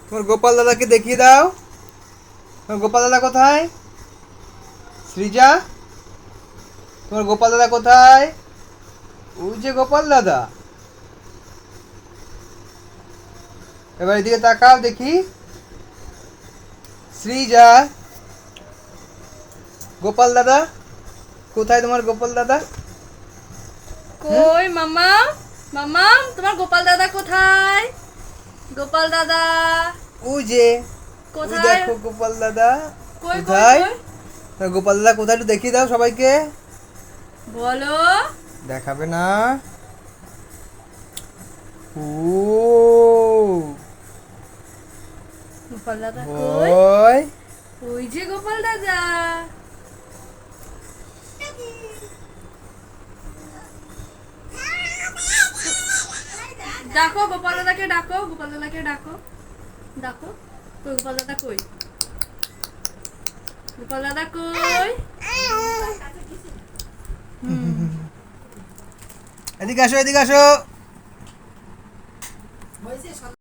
তোমার গোপাল দাদাকে দেখিয়ে দাও। তোমার গোপাল দাদা কোথায়? সৃজা, তোমার গোপাল দাদা কোথায়? ওই যে গোপাল দাদা। এবার এদিকে তাকাও দেখি। সৃজা, গোপাল দাদা কোথায়? তোমার গোপাল দাদা? কই মামা? মামা, তোমার গোপাল দাদা কোথায়? গোপাল দাদা ওই যে, ওই কোথায়? দেখো গোপাল দাদা। কই কই কোথায়? কই? তোমার গোপাল দাদা কোথায় একটু দেখিয়ে দাও সবাইকে। বলো। দেখাবে না? ও গোপাল দাদা কই? ওই ওই যে গোপাল দাদা। ডাকো গোপাল দাদাকে, ডাকো গোপাল দাদাকে, ডাকো ডাকো। কই গোপাল দাদা কই? গোপাল দাদা কই? এদিকে আসো, এদিকে আসো।